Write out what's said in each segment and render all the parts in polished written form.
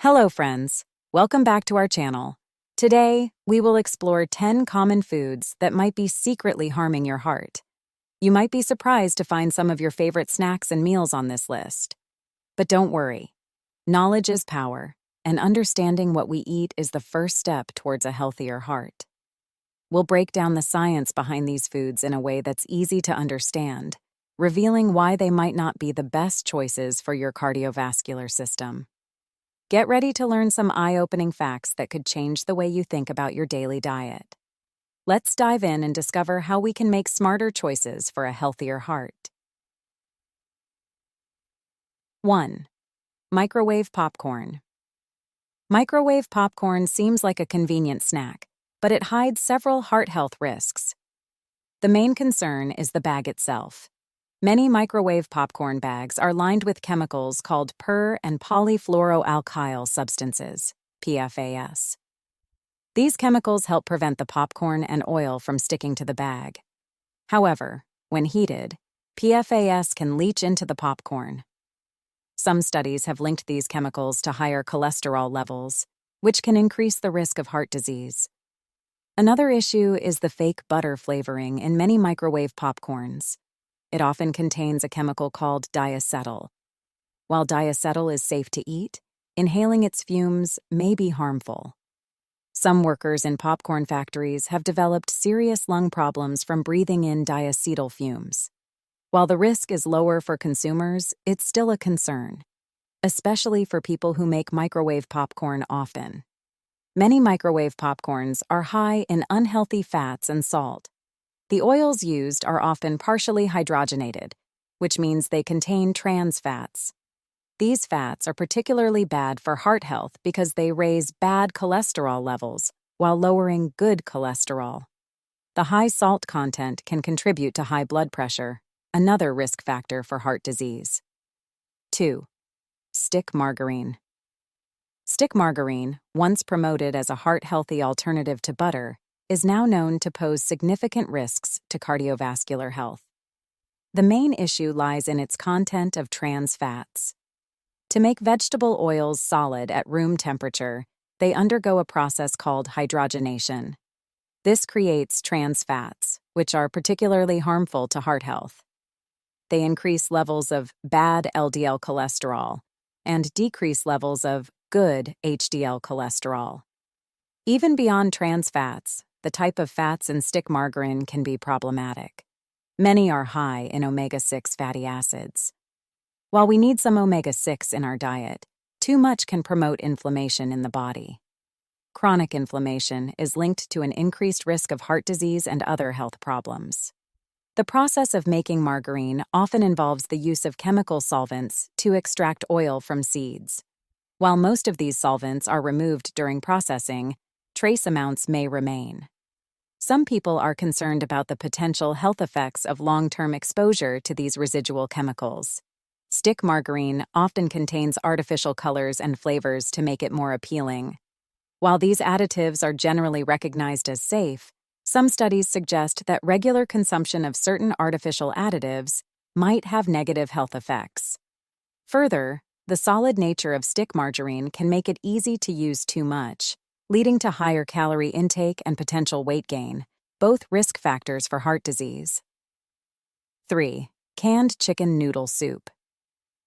Hello friends, welcome back to our channel. Today, we will explore 10 common foods that might be secretly harming your heart. You might be surprised to find some of your favorite snacks and meals on this list. But don't worry, knowledge is power, and understanding what we eat is the first step towards a healthier heart. We'll break down the science behind these foods in a way that's easy to understand, revealing why they might not be the best choices for your cardiovascular system. Get ready to learn some eye-opening facts that could change the way you think about your daily diet. Let's dive in and discover how we can make smarter choices for a healthier heart. 1. Microwave popcorn. Microwave popcorn seems like a convenient snack, but it hides several heart health risks. The main concern is the bag itself. Many microwave popcorn bags are lined with chemicals called per- and polyfluoroalkyl substances, PFAS. These chemicals help prevent the popcorn and oil from sticking to the bag. However, when heated, PFAS can leach into the popcorn. Some studies have linked these chemicals to higher cholesterol levels, which can increase the risk of heart disease. Another issue is the fake butter flavoring in many microwave popcorns. It often contains a chemical called diacetyl. While diacetyl is safe to eat, inhaling its fumes may be harmful. Some workers in popcorn factories have developed serious lung problems from breathing in diacetyl fumes. While the risk is lower for consumers, it's still a concern, especially for people who make microwave popcorn often. Many microwave popcorns are high in unhealthy fats and salt. The oils used are often partially hydrogenated, which means they contain trans fats. These fats are particularly bad for heart health because they raise bad cholesterol levels while lowering good cholesterol. The high salt content can contribute to high blood pressure, another risk factor for heart disease. 2. Stick margarine. Stick margarine, once promoted as a heart-healthy alternative to butter, is now known to pose significant risks to cardiovascular health. The main issue lies in its content of trans fats. To make vegetable oils solid at room temperature, they undergo a process called hydrogenation. This creates trans fats, which are particularly harmful to heart health. They increase levels of bad LDL cholesterol and decrease levels of good HDL cholesterol. Even beyond trans fats, the type of fats in stick margarine can be problematic. Many are high in omega-6 fatty acids. While we need some omega-6 in our diet, too much can promote inflammation in the body. Chronic inflammation is linked to an increased risk of heart disease and other health problems. The process of making margarine often involves the use of chemical solvents to extract oil from seeds. While most of these solvents are removed during processing, trace amounts may remain. Some people are concerned about the potential health effects of long-term exposure to these residual chemicals. Stick margarine often contains artificial colors and flavors to make it more appealing. While these additives are generally recognized as safe, some studies suggest that regular consumption of certain artificial additives might have negative health effects. Further, the solid nature of stick margarine can make it easy to use too much, leading to higher calorie intake and potential weight gain, both risk factors for heart disease. 3. Canned chicken noodle soup.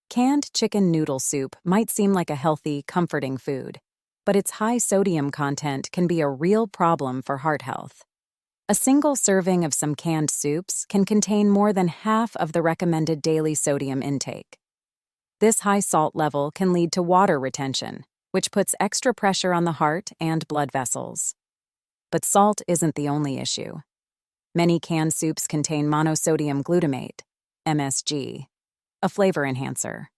Canned chicken noodle soup might seem like a healthy, comforting food, but its high sodium content can be a real problem for heart health. A single serving of some canned soups can contain more than half of the recommended daily sodium intake. This high salt level can lead to water retention, which puts extra pressure on the heart and blood vessels. But salt isn't the only issue. Many canned soups contain monosodium glutamate, MSG, a flavor enhancer.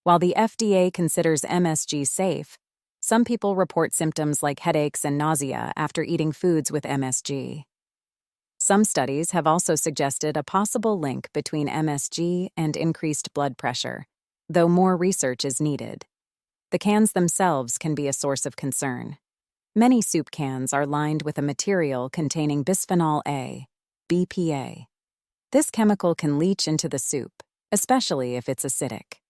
While the FDA considers MSG safe, some people report symptoms like headaches and nausea after eating foods with MSG. Some studies have also suggested a possible link between MSG and increased blood pressure, though more research is needed. The cans themselves can be a source of concern. Many soup cans are lined with a material containing bisphenol A, BPA. This chemical can leach into the soup, especially if it's acidic.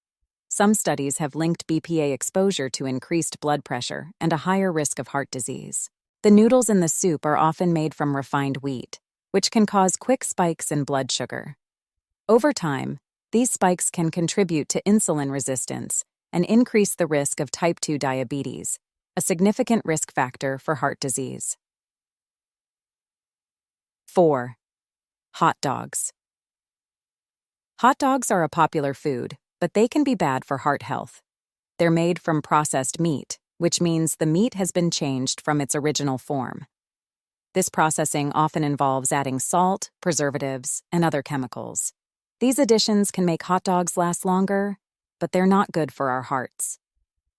Some studies have linked BPA exposure to increased blood pressure and a higher risk of heart disease. The noodles in the soup are often made from refined wheat, which can cause quick spikes in blood sugar. Over time, these spikes can contribute to insulin resistance and increase the risk of type 2 diabetes, a significant risk factor for heart disease. 4. Hot dogs. Hot dogs are a popular food, but they can be bad for heart health. They're made from processed meat, which means the meat has been changed from its original form. This processing often involves adding salt, preservatives, and other chemicals. These additions can make hot dogs last longer, but they're not good for our hearts.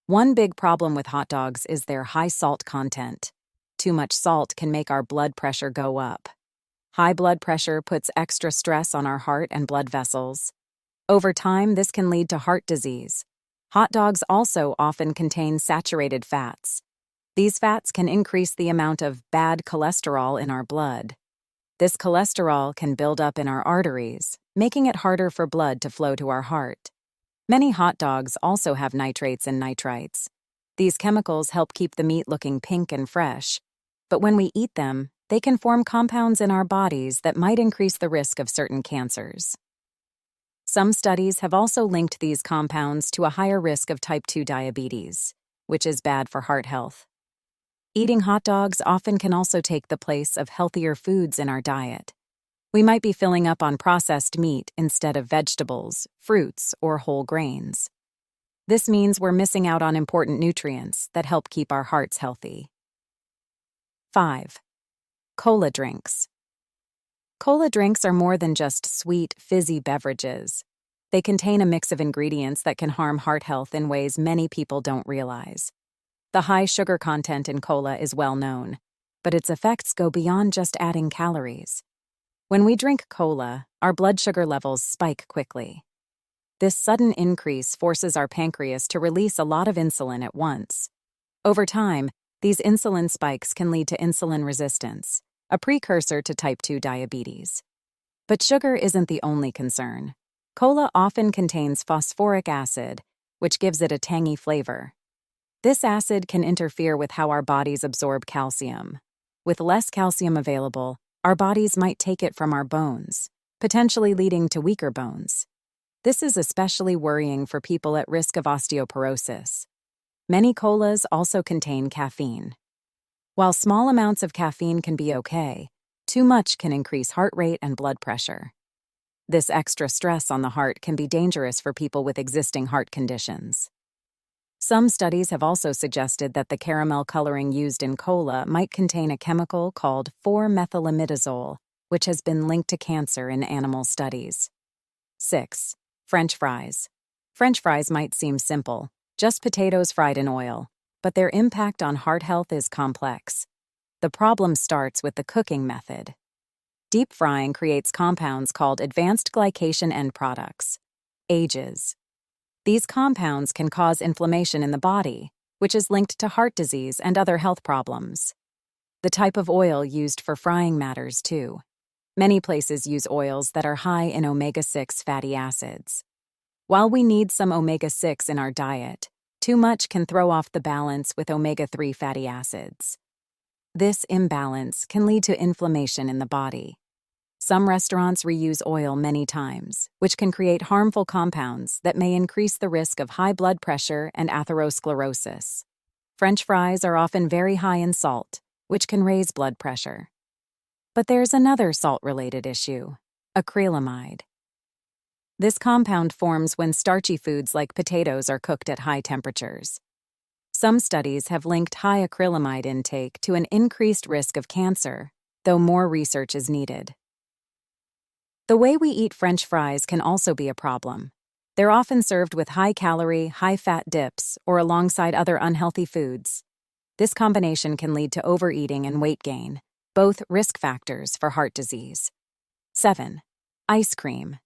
One big problem with hot dogs is their high salt content. Too much salt can make our blood pressure go up. High blood pressure puts extra stress on our heart and blood vessels. Over time, this can lead to heart disease. Hot dogs also often contain saturated fats. These fats can increase the amount of bad cholesterol in our blood. This cholesterol can build up in our arteries, making it harder for blood to flow to our heart. Many hot dogs also have nitrates and nitrites. These chemicals help keep the meat looking pink and fresh, but when we eat them, they can form compounds in our bodies that might increase the risk of certain cancers. Some studies have also linked these compounds to a higher risk of type 2 diabetes, which is bad for heart health. Eating hot dogs often can also take the place of healthier foods in our diet. We might be filling up on processed meat instead of vegetables, fruits, or whole grains. This means we're missing out on important nutrients that help keep our hearts healthy. 5. Cola drinks. Cola drinks are more than just sweet, fizzy beverages. They contain a mix of ingredients that can harm heart health in ways many people don't realize. The high sugar content in cola is well known, but its effects go beyond just adding calories. When we drink cola, our blood sugar levels spike quickly. This sudden increase forces our pancreas to release a lot of insulin at once. Over time, these insulin spikes can lead to insulin resistance, a precursor to type 2 diabetes. But sugar isn't the only concern. Cola often contains phosphoric acid, which gives it a tangy flavor. This acid can interfere with how our bodies absorb calcium. With less calcium available, our bodies might take it from our bones, potentially leading to weaker bones. This is especially worrying for people at risk of osteoporosis. Many colas also contain caffeine. While small amounts of caffeine can be okay, too much can increase heart rate and blood pressure. This extra stress on the heart can be dangerous for people with existing heart conditions. Some studies have also suggested that the caramel coloring used in cola might contain a chemical called 4-methylimidazole, which has been linked to cancer in animal studies. 6. French fries. French fries might seem simple, just potatoes fried in oil, but their impact on heart health is complex. The problem starts with the cooking method. Deep frying creates compounds called advanced glycation end products, AGEs. These compounds can cause inflammation in the body, which is linked to heart disease and other health problems. The type of oil used for frying matters too. Many places use oils that are high in omega-6 fatty acids. While we need some omega-6 in our diet, too much can throw off the balance with omega-3 fatty acids. This imbalance can lead to inflammation in the body. Some restaurants reuse oil many times, which can create harmful compounds that may increase the risk of high blood pressure and atherosclerosis. French fries are often very high in salt, which can raise blood pressure. But there's another salt-related issue: acrylamide. This compound forms when starchy foods like potatoes are cooked at high temperatures. Some studies have linked high acrylamide intake to an increased risk of cancer, though more research is needed. The way we eat French fries can also be a problem. They're often served with high-calorie, high-fat dips or alongside other unhealthy foods. This combination can lead to overeating and weight gain, both risk factors for heart disease. 7. Ice cream.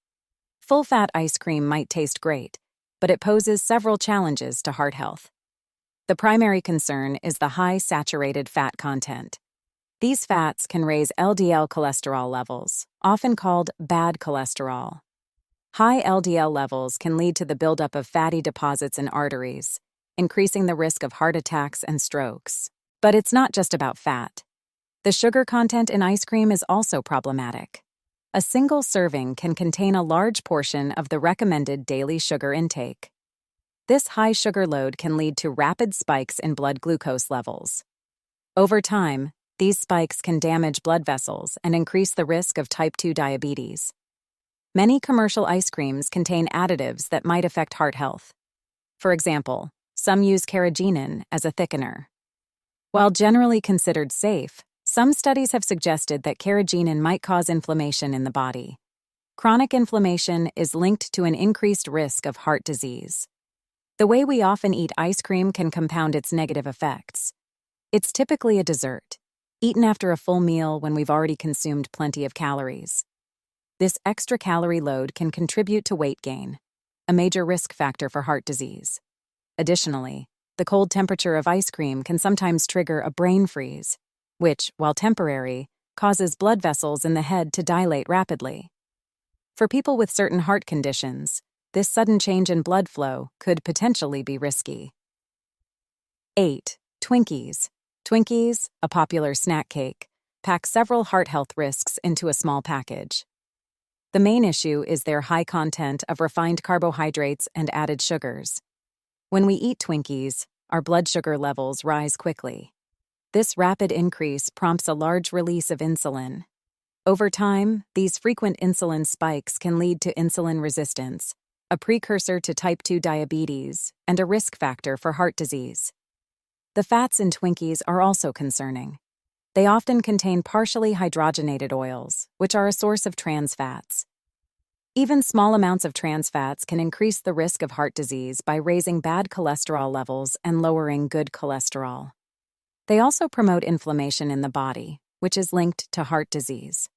Full-fat ice cream might taste great, but it poses several challenges to heart health. The primary concern is the high saturated fat content. These fats can raise LDL cholesterol levels, often called bad cholesterol. High LDL levels can lead to the buildup of fatty deposits in arteries, increasing the risk of heart attacks and strokes. But it's not just about fat. The sugar content in ice cream is also problematic. A single serving can contain a large portion of the recommended daily sugar intake. This high sugar load can lead to rapid spikes in blood glucose levels. Over time, these spikes can damage blood vessels and increase the risk of type 2 diabetes. Many commercial ice creams contain additives that might affect heart health. For example, some use carrageenan as a thickener. While generally considered safe, some studies have suggested that carrageenan might cause inflammation in the body. Chronic inflammation is linked to an increased risk of heart disease. The way we often eat ice cream can compound its negative effects. It's typically a dessert, eaten after a full meal when we've already consumed plenty of calories. This extra calorie load can contribute to weight gain, a major risk factor for heart disease. Additionally, the cold temperature of ice cream can sometimes trigger a brain freeze, which, while temporary, causes blood vessels in the head to dilate rapidly. For people with certain heart conditions, this sudden change in blood flow could potentially be risky. 8. Twinkies. Twinkies, a popular snack cake, pack several heart health risks into a small package. The main issue is their high content of refined carbohydrates and added sugars. When we eat Twinkies, our blood sugar levels rise quickly. This rapid increase prompts a large release of insulin. Over time, these frequent insulin spikes can lead to insulin resistance, a precursor to type 2 diabetes, and a risk factor for heart disease. The fats in Twinkies are also concerning. They often contain partially hydrogenated oils, which are a source of trans fats. Even small amounts of trans fats can increase the risk of heart disease by raising bad cholesterol levels and lowering good cholesterol. They also promote inflammation in the body, which is linked to heart disease.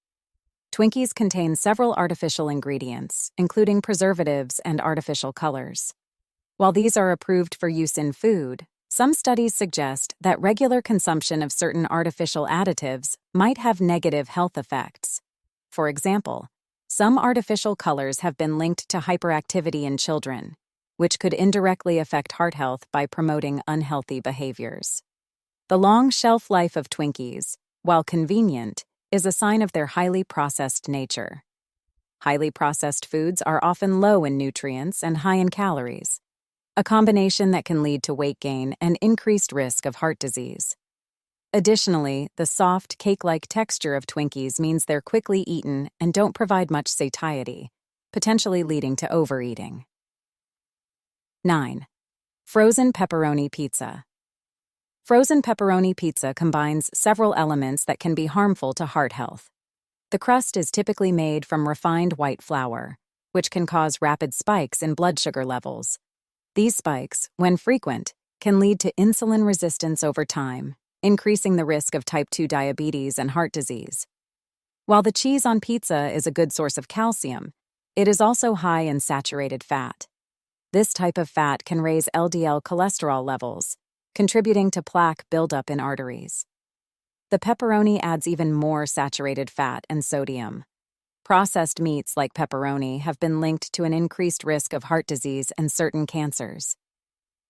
Twinkies contain several artificial ingredients, including preservatives and artificial colors. While these are approved for use in food, some studies suggest that regular consumption of certain artificial additives might have negative health effects. For example, some artificial colors have been linked to hyperactivity in children, which could indirectly affect heart health by promoting unhealthy behaviors. The long shelf life of Twinkies, while convenient, is a sign of their highly processed nature. Highly processed foods are often low in nutrients and high in calories, a combination that can lead to weight gain and increased risk of heart disease. Additionally, the soft, cake-like texture of Twinkies means they're quickly eaten and don't provide much satiety, potentially leading to overeating. 9. Frozen pepperoni pizza. Frozen pepperoni pizza combines several elements that can be harmful to heart health. The crust is typically made from refined white flour, which can cause rapid spikes in blood sugar levels. These spikes, when frequent, can lead to insulin resistance over time, increasing the risk of type 2 diabetes and heart disease. While the cheese on pizza is a good source of calcium, it is also high in saturated fat. This type of fat can raise LDL cholesterol levels, contributing to plaque buildup in arteries. The pepperoni adds even more saturated fat and sodium. Processed meats like pepperoni have been linked to an increased risk of heart disease and certain cancers.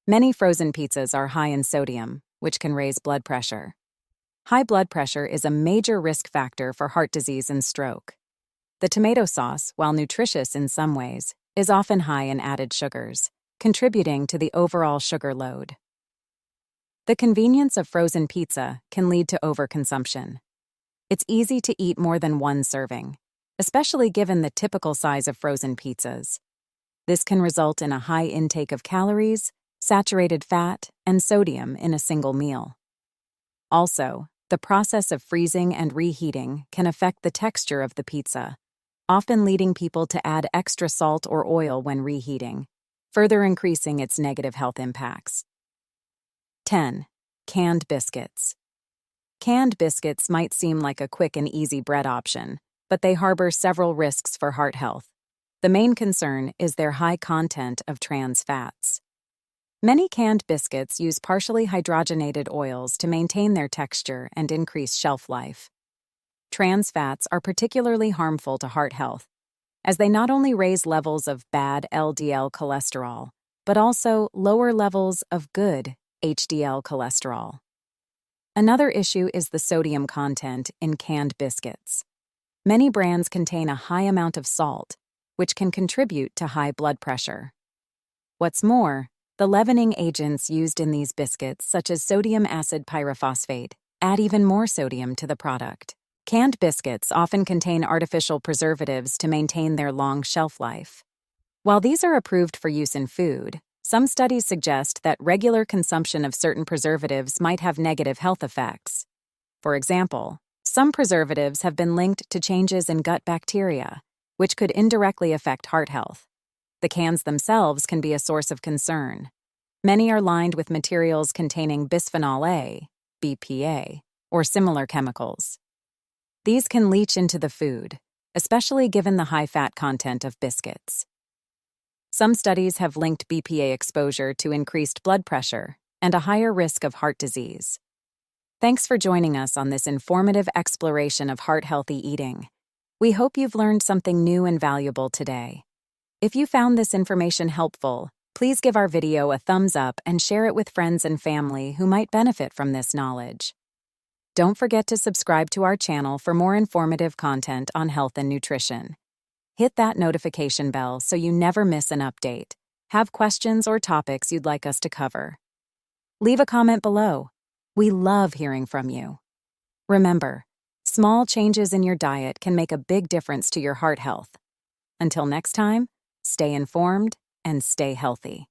Many frozen pizzas are high in sodium, which can raise blood pressure. High blood pressure is a major risk factor for heart disease and stroke. The tomato sauce, while nutritious in some ways, is often high in added sugars, contributing to the overall sugar load. The convenience of frozen pizza can lead to overconsumption. It's easy to eat more than one serving, especially given the typical size of frozen pizzas. This can result in a high intake of calories, saturated fat, and sodium in a single meal. Also, the process of freezing and reheating can affect the texture of the pizza, often leading people to add extra salt or oil when reheating, further increasing its negative health impacts. 10. Canned biscuits. Canned biscuits might seem like a quick and easy bread option, but they harbor several risks for heart health. The main concern is their high content of trans fats. Many canned biscuits use partially hydrogenated oils to maintain their texture and increase shelf life. Trans fats are particularly harmful to heart health. as they not only raise levels of bad LDL cholesterol, but also lower levels of good HDL cholesterol. Another issue is the sodium content in canned biscuits. Many brands contain a high amount of salt, which can contribute to high blood pressure. What's more, the leavening agents used in these biscuits, such as sodium acid pyrophosphate, add even more sodium to the product. Canned biscuits often contain artificial preservatives to maintain their long shelf life. While these are approved for use in food, some studies suggest that regular consumption of certain preservatives might have negative health effects. For example, some preservatives have been linked to changes in gut bacteria, which could indirectly affect heart health. The cans themselves can be a source of concern. Many are lined with materials containing bisphenol A, BPA, or similar chemicals. These can leach into the food, especially given the high fat content of biscuits. Some studies have linked BPA exposure to increased blood pressure and a higher risk of heart disease. Thanks for joining us on this informative exploration of heart-healthy eating. We hope you've learned something new and valuable today. If you found this information helpful, please give our video a thumbs up and share it with friends and family who might benefit from this knowledge. Don't forget to subscribe to our channel for more informative content on health and nutrition. Hit that notification bell so you never miss an update. Have questions or topics you'd like us to cover? Leave a comment below. We love hearing from you. Remember, small changes in your diet can make a big difference to your heart health. Until next time, stay informed and stay healthy.